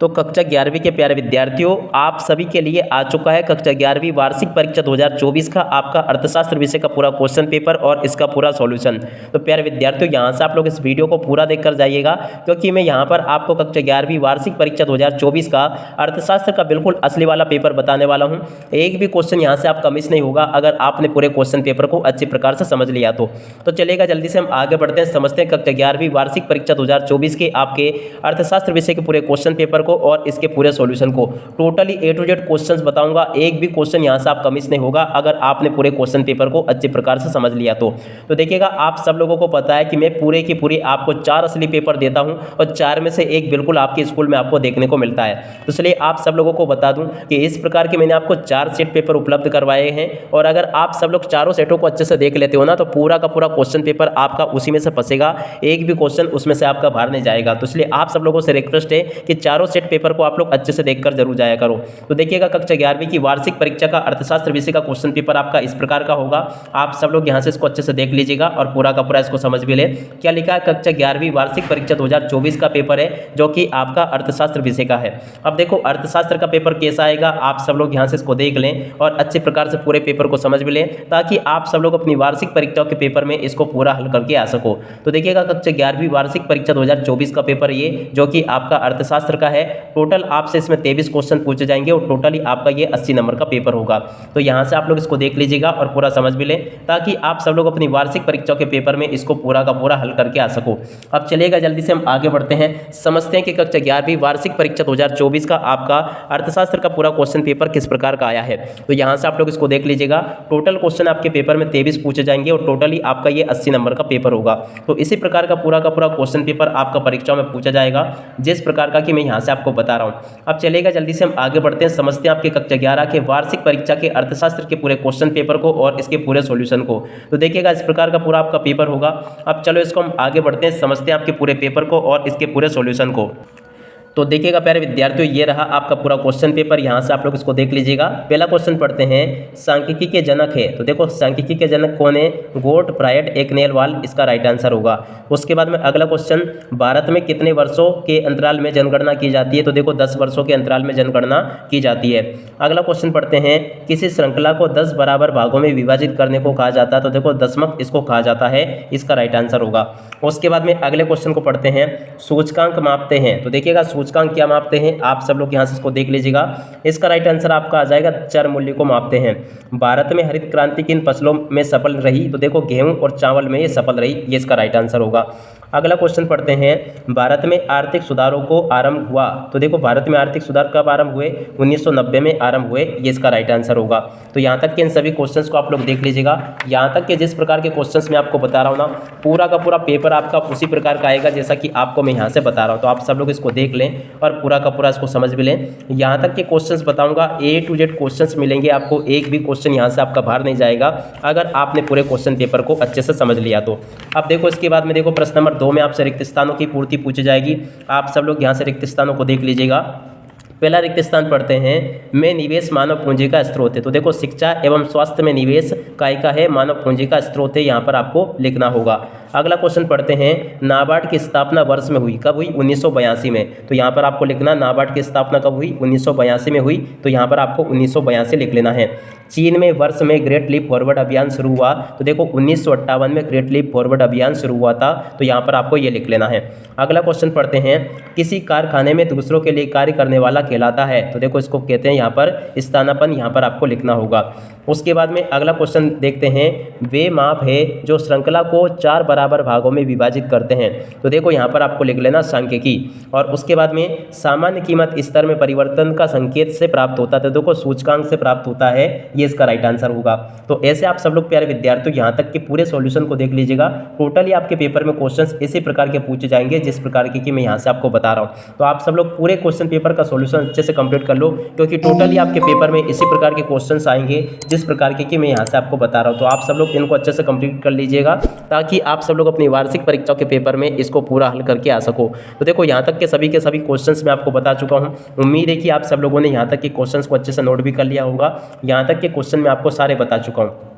तो कक्षा 11वीं के प्यारे विद्यार्थियों, आप सभी के लिए आ चुका है कक्षा 11वीं वार्षिक परीक्षा 2024 का आपका अर्थशास्त्र विषय का पूरा क्वेश्चन पेपर और इसका पूरा सॉल्यूशन। तो प्यारे विद्यार्थियों, यहाँ से आप लोग इस वीडियो को पूरा देखकर जाइएगा, क्योंकि मैं यहाँ पर आपको कक्षा 11वीं वार्षिक परीक्षा 2024 का अर्थशास्त्र का बिल्कुल असली वाला पेपर बताने वाला हूँ। एक भी क्वेश्चन यहाँ से आपका मिस नहीं होगा अगर आपने पूरे क्वेश्चन पेपर को अच्छे प्रकार से समझ लिया तो चलेगा। जल्दी से हम आगे बढ़ते हैं, समझते हैं कक्षा 11वीं वार्षिक परीक्षा 2024 के आपके अर्थशास्त्र विषय के पूरे क्वेश्चन पेपर को और इसके पूरे सॉल्यूशन को। Totally A to Z questions बताऊंगा, एक भी क्वेश्चन यहां से आपका मिस नहीं होगा अगर आपने पूरे क्वेश्चन पेपर को अच्छे प्रकार से समझ लिया तो देखिएगा, आप सब लोगों को पता है कि मैं पूरे की पूरी आपको 4 असली पेपर देता हूं और 4 में से एक बिल्कुल आपके स्कूल में आपको देखने को मिलता है। तो इसलिए आप सब लोगों को बता दूं कि इस प्रकार के मैंने आपको 4 सेट पेपर उपलब्ध करवाए हैं और अगर आप सब लोग चारों सेटों को अच्छे से देख लेते हो ना, तो पूरा का पूरा क्वेश्चन पेपर आपका उसी में से फंसेगा, एक भी क्वेश्चन उसमें से आपका बाहर नहीं जाएगा। तो इसलिए आप सब लोगों से रिक्वेस्ट है कि चारों सेट पेपर को आप लोग अच्छे से देखकर जरूर जाया करो। तो देखिएगा, कक्षा 11वीं की वार्षिक परीक्षा का अर्थशास्त्र विषय का क्वेश्चन पेपर आपका इस प्रकार का होगा। आप सब लोग यहां से इसको अच्छे से देख लीजिएगा और पूरा का पूरा इसको समझ भी ले। क्या लिखा है, कक्षा 11वीं वार्षिक परीक्षा 2024 का पेपर है जो कि आपका अर्थशास्त्र विषय का है। अब देखो, अर्थशास्त्र का पेपर कैसा आएगा, आप सब लोग यहां से इसको देख लें और अच्छे प्रकार से पूरे पेपर को समझ भी लें, ताकि आप सब लोग अपनी वार्षिक परीक्षाओं के पेपर में इसको पूरा हल करके आ सको। तो देखिएगा, कक्षा 11वीं वार्षिक परीक्षा 2024 का पेपर ये जो कि आपका अर्थशास्त्र का है। टोटल आपसे इसमें 23 क्वेश्चन पूछे जाएंगे और टोटली आपका ये 80 नंबर का पेपर होगा। तो यहाँ से आप लोग इसको देख लीजिएगा और पूरा समझ भी लें, ताकि आप सब लोग अपनी वार्षिक परीक्षाओं के पेपर में इसको पूरा का पूरा हल करके आ सको। अब चलिएगा, जल्दी से हम आगे बढ़ते हैं, समझते हैं कि कक्षा 11वीं वार्षिक परीक्षा 2024 का आपका अर्थशास्त्र का पूरा क्वेश्चन पेपर किस प्रकार का आया है। तो यहाँ से आप लोग इसको देख लीजिएगा, टोटल क्वेश्चन आपके पेपर में 23 पूछे जाएंगे और टोटली आपका ये 80 नंबर का पेपर होगा। तो इसी प्रकार का पूरा क्वेश्चन पेपर आपका परीक्षा में पूछा जाएगा, जिस प्रकार का कि मैं यहाँ से आपको बता रहा हूँ। अब चलेगा, जल्दी से हम आगे बढ़ते हैं, समझते हैं आपके कक्षा 11 के वार्षिक परीक्षा के अर्थशास्त्र के पूरे क्वेश्चन पेपर को और इसके पूरे सॉल्यूशन को। तो देखिएगा, इस प्रकार का पूरा आपका पेपर होगा। अब चलो इसको हम आगे बढ़ते हैं, समझते हैं आपके पूरे पेपर को और इसके पूरे सॉल्यूशन को। तो देखिएगा प्यारे विद्यार्थियों, ये रहा आपका पूरा क्वेश्चन पेपर। यहाँ से आप लोग इसको देख लीजिएगा। पहला क्वेश्चन पढ़ते हैं, सांख्यिकी के जनक है। तो देखो, सांख्यिकी के जनक कौन है? गोट, प्रायड, एकनेलवाल, इसका राइट आंसर होगा। उसके बाद में अगला क्वेश्चन, भारत में कितने वर्षों के अंतराल में जनगणना की जाती है? तो देखो, 10 वर्षों के अंतराल में जनगणना की जाती है। अगला क्वेश्चन पढ़ते हैं, किसी श्रृंखला को 10 बराबर भागों में विभाजित करने को कहा जाता है? तो देखो, दशमक इसको कहा जाता है, इसका राइट आंसर होगा। उसके बाद में अगले क्वेश्चन को पढ़ते हैं, सूचकांक मापते हैं। तो देखिएगा, सूचकांक क्या मापते हैं, आप सब लोग यहाँ से इसको देख लीजिएगा। इसका राइट आंसर आपका आ जाएगा, चर मूल्य को मापते हैं। भारत में हरित क्रांति किन फसलों में सफल रही? तो देखो, गेहूं और चावल में ये सफल रही, ये इसका राइट आंसर होगा। अगला क्वेश्चन पढ़ते हैं, भारत में आर्थिक सुधारों को आरंभ हुआ? तो देखो, भारत में आर्थिक सुधार कब आरंभ हुए? 1990 में आरंभ हुए, ये इसका राइट आंसर होगा। तो यहाँ तक के इन सभी क्वेश्चंस को आप लोग देख लीजिएगा। यहाँ तक के जिस प्रकार के क्वेश्चंस मैं आपको बता रहा हूँ ना, पूरा का पूरा पेपर आपका उसी प्रकार का आएगा जैसा कि आपको मैं यहाँ से बता रहा हूँ। तो आप सब लोग इसको देख लें और पूरा का पूरा इसको समझ भी लें। यहाँ तक के क्वेश्चंस बताऊँगा, A to Z क्वेश्चंस मिलेंगे आपको, एक भी क्वेश्चन यहाँ से आपका बाहर नहीं जाएगा अगर आपने पूरे क्वेश्चन पेपर को अच्छे से समझ लिया तो। अब देखो, इसके बाद में देखो, प्रश्न नंबर 2 में आपसे रिक्त स्थानों की पूर्ति पूछी जाएगी। आप सब लोग यहाँ से रिक्त स्थानों को देख लीजिएगा। पहला रिक्त स्थान पढ़ते हैं, में निवेश मानव पूंजी का स्रोत है। तो देखो, शिक्षा एवं स्वास्थ्य में निवेश काय का है? मानव पूंजी का स्रोत है, यहाँ पर आपको लिखना होगा। अगला क्वेश्चन पढ़ते हैं, नाबार्ड की स्थापना वर्ष में हुई? कब हुई? 1982 में। तो यहाँ पर आपको लिखना, नाबार्ड की स्थापना कब हुई? 1982 में हुई। तो यहाँ पर आपको 1982 लिख लेना है। चीन में वर्ष में ग्रेट लीप फॉरवर्ड अभियान शुरू हुआ? तो देखो, 1958 में ग्रेट लीप फॉरवर्ड अभियान शुरू हुआ था। तो यहाँ पर आपको ये लिख लेना है। अगला क्वेश्चन पढ़ते हैं, किसी कारखाने में दूसरों के लिए कार्य करने वाला कहलाता है? तो देखो, इसको कहते हैं यहाँ पर स्थानापन्न, यहाँ पर आपको लिखना होगा। उसके बाद में अगला क्वेश्चन देखते हैं, वे माप है जो श्रृंखला को 4 बराबर भागों में विभाजित करते हैं? तो देखो, यहाँ पर आपको लिख लेना सांख्यिकी। और उसके बाद में सामान्य कीमत स्तर में परिवर्तन का संकेत से प्राप्त होता है? तो देखो, सूचकांक से प्राप्त होता है, ये इसका राइट आंसर होगा। तो ऐसे आप सब लोग प्यारे विद्यार्थियों यहाँ तक के पूरे सॉल्यूशन को देख लीजिएगा। टोटली आपके पेपर में क्वेश्चंस इसी प्रकार के पूछे जाएंगे जिस प्रकार के कि मैं यहाँ से आपको बता रहा हूँ। तो आप सब लोग पूरे क्वेश्चन पेपर का सॉल्यूशन अच्छे से कंप्लीट कर लो, क्योंकि टोटली आपके पेपर में इसी प्रकार के क्वेश्चंस आएंगे जिस प्रकार के कि मैं यहाँ से आपको बता रहा हूँ। तो आप सब लोग इनको अच्छे से कंप्लीट कर लीजिएगा, ताकि आप सब लोग अपनी वार्षिक परीक्षाओं के पेपर में इसको पूरा हल करके आ सको। तो देखो, यहाँ तक के सभी क्वेश्चंस मैं आपको बता चुका हूँ। उम्मीद है कि आप सब लोगों ने यहाँ तक के क्वेश्चंस को अच्छे से नोट भी कर लिया होगा। यहाँ तक के क्वेश्चन मैं आपको सारे बता चुका हूँ।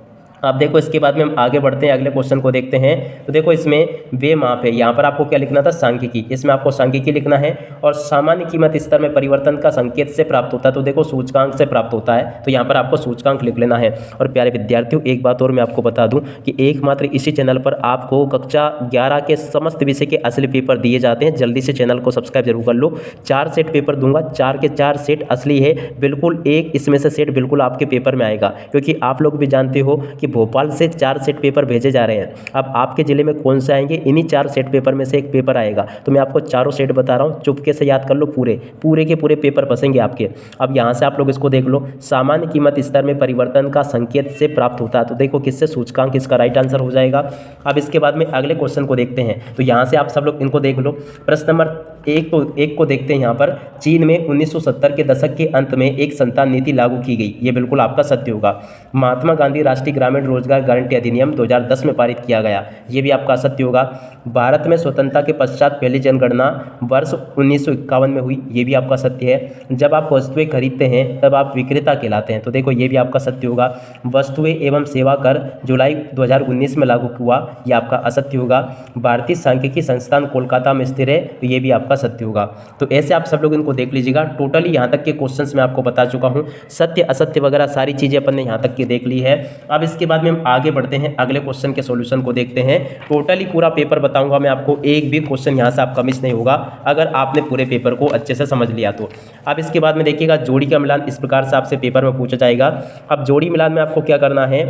अब देखो इसके बाद में हम आगे बढ़ते हैं, अगले क्वेश्चन को देखते हैं। तो देखो इसमें वे माप है, यहाँ पर आपको क्या लिखना था, सांख्यिकी। इसमें आपको सांख्यिकी लिखना है और सामान्य कीमत स्तर में परिवर्तन का संकेत से प्राप्त होता है, तो देखो सूचकांक से प्राप्त होता है, तो यहाँ पर आपको सूचकांक लिख लेना है। और प्यारे विद्यार्थियों एक बात और मैं आपको बता दूं कि एकमात्र इसी चैनल पर आपको कक्षा 11 के समस्त विषय के असली पेपर दिए जाते हैं। जल्दी से चैनल को सब्सक्राइब जरूर कर लो। 4 सेट पेपर दूंगा, 4 के 4 सेट असली है, बिल्कुल एक इसमें से सेट बिल्कुल आपके पेपर में आएगा, क्योंकि आप लोग भी जानते हो कि भोपाल से 4 सेट पेपर भेजे जा रहे हैं। अब आपके ज़िले में कौन से आएंगे, इन्हीं 4 सेट पेपर में से एक पेपर आएगा। तो मैं आपको चारों सेट बता रहा हूँ, चुपके से याद कर लो, पूरे के पूरे पेपर फंसेंगे आपके। अब यहाँ से आप लोग इसको देख लो, सामान्य कीमत स्तर में परिवर्तन का संकेत से प्राप्त होता है, तो देखो किससे, सूचकांक इसका राइट आंसर हो जाएगा। अब इसके बाद में अगले क्वेश्चन को देखते हैं। तो यहाँ से आप सब लोग इनको देख लो। प्रश्न नंबर एक को देखते हैं। यहाँ पर चीन में 1970 के दशक के अंत में एक संतान नीति लागू की गई, ये बिल्कुल आपका सत्य होगा। महात्मा गांधी राष्ट्रीय ग्रामीण रोजगार गारंटी अधिनियम 2010 में पारित किया गया, ये भी आपका सत्य होगा। भारत में स्वतंत्रता के पश्चात पहली जनगणना वर्ष 1951 में हुई, ये भी आपका सत्य है। जब आप वस्तुएं खरीदते हैं तब आप विक्रेता कहलाते हैं, तो देखो ये भी आपका सत्य होगा। वस्तुएं एवं सेवा कर जुलाई 2019 में लागू हुआ, ये आपका असत्य होगा। भारतीय सांख्यिकी संस्थान कोलकाता में स्थिर है, तो ये भी आपका सत्य होगा। तो ऐसे आप सब लोग इनको देख लीजिएगा। टोटली यहाँ तक के क्वेश्चंस मैं आपको बता चुका हूँ, सत्य असत्य वगैरह सारी चीज़ें अपन ने यहाँ तक की देख ली है। अब इसके बाद में हम आगे बढ़ते हैं, अगले क्वेश्चन के सॉल्यूशन को देखते हैं। टोटली पूरा पेपर बताऊंगा मैं आपको, एक भी क्वेश्चन यहाँ से आपका मिस नहीं होगा अगर आपने पूरे पेपर को अच्छे से समझ लिया तो। अब इसके बाद में देखिएगा, जोड़ी का मिलान इस प्रकार से आपसे पेपर में पूछा जाएगा। अब जोड़ी मिलान में आपको क्या करना है,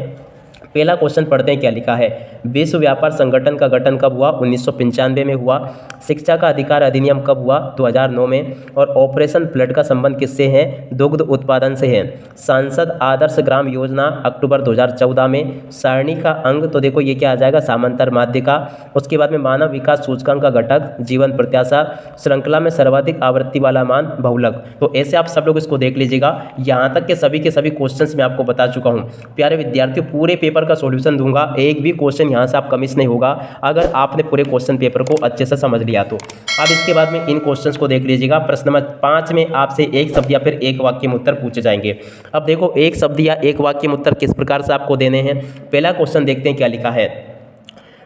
पहला क्वेश्चन पढ़ते हैं क्या लिखा है। विश्व व्यापार संगठन का गठन कब हुआ, 1995 में हुआ। शिक्षा का अधिकार अधिनियम कब हुआ, 2009 में। और ऑपरेशन फ्लड का संबंध किससे है, दुग्ध उत्पादन से है। सांसद आदर्श ग्राम योजना अक्टूबर 2014 में। सारणी का अंग, तो देखो ये क्या आ जाएगा, समांतर माध्य का। उसके बाद में मानव विकास सूचकांक का घटक जीवन प्रत्याशा। श्रृंखला में सर्वाधिक आवृत्ति वाला मान बहुलक। तो ऐसे आप सब लोग इसको देख लीजिएगा। यहाँ तक के सभी के सभी क्वेश्चंस मैं आपको बता चुका हूँ। प्यारे विद्यार्थियों पूरे पेपर का सॉल्यूशन दूंगा, एक भी क्वेश्चन यहाँ से आपका मिस नहीं होगा अगर आपने पूरे क्वेश्चन पेपर को अच्छे से समझ लिया तो। अब इसके बाद में इन क्वेश्चंस को देख लीजिएगा। प्रश्न नंबर 5 में आपसे एक शब्द या फिर एक वाक्य में उत्तर पूछे जाएंगे। अब देखो एक शब्द या एक वाक्य में उत्तर किस प्रकार से आपको देने हैं। पहला क्वेश्चन देखते हैं क्या लिखा है।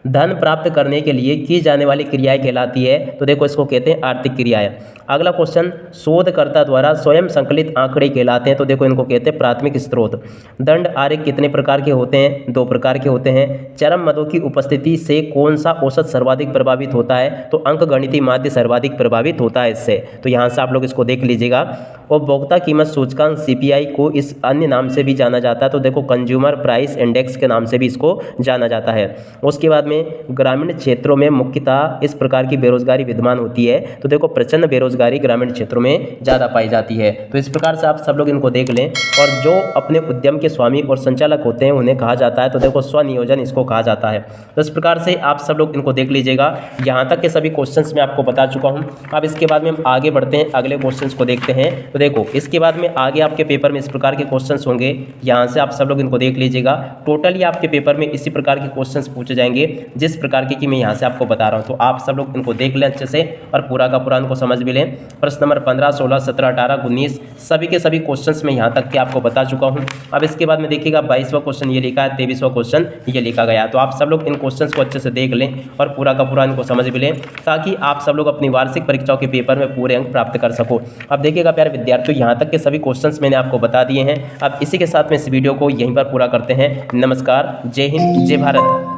धन प्राप्त करने के लिए की जाने वाली क्रियाएं कहलाती है, तो देखो इसको कहते हैं आर्थिक क्रियाएं। अगला क्वेश्चन, शोधकर्ता द्वारा स्वयं संकलित आंकड़े कहलाते हैं, तो देखो इनको कहते हैं प्राथमिक स्रोत। दंड आरेख कितने प्रकार के होते हैं, 2 प्रकार के होते हैं। चरम मदों की उपस्थिति से कौन सा औसत सर्वाधिक प्रभावित होता है, तो अंकगणितीय माध्य सर्वाधिक प्रभावित होता है इससे। तो यहाँ से आप लोग इसको देख लीजिएगा। उपभोक्ता कीमत सूचकांक CPI को इस अन्य नाम से भी जाना जाता है, तो देखो कंज्यूमर प्राइस इंडेक्स के नाम से भी इसको जाना जाता है। उसके बाद में ग्रामीण क्षेत्रों में मुख्यतः इस प्रकार की बेरोजगारी विद्यमान होती है, तो देखो प्रचंड बेरोजगारी ग्रामीण क्षेत्रों में ज़्यादा पाई जाती है। तो इस प्रकार से आप सब लोग इनको देख लें। और जो अपने उद्यम के स्वामी और संचालक होते हैं उन्हें कहा जाता है, तो देखो स्वनियोजन इसको कहा जाता है। तो इस प्रकार से आप सब लोग इनको देख लीजिएगा। यहाँ तक के सभी क्वेश्चंस मैं आपको बता चुका हूँ। अब इसके बाद में हम आगे बढ़ते हैं, अगले क्वेश्चंस को देखते हैं। तो देखो इसके बाद में आगे आपके पेपर में इस प्रकार के क्वेश्चंस होंगे, यहाँ से आप सब लोग इनको देख लीजिएगा। टोटली आपके पेपर में इसी प्रकार के क्वेश्चंस पूछे जाएंगे जिस प्रकार के कि मैं यहाँ से आपको बता रहा हूँ। तो आप सब लोग इनको देख लें अच्छे से और पूरा का पूरा इनको समझ भी लें। प्रश्न नंबर 15, 16, 17, 18, 19 सभी के सभी क्वेश्चंस में यहाँ तक के आपको बता चुका हूँ। अब इसके बाद में देखिएगा 22वां क्वेश्चन ये लिखा है, 23वां क्वेश्चन ये लिखा गया। तो आप सब लोग इन क्वेश्चंस को अच्छे से देख लें और पूरा का पूरा इनको समझ भी लें, ताकि आप सब लोग अपनी वार्षिक परीक्षाओं के पेपर में पूरे अंक प्राप्त कर सको। अब देखिएगा प्यारे विद्यार्थियों, यहाँ तक के सभी क्वेश्चंस मैंने आपको बता दिए हैं। अब इसी के साथ में इस वीडियो को यहीं पर पूरा करते हैं। नमस्कार, जय हिंद, जय भारत।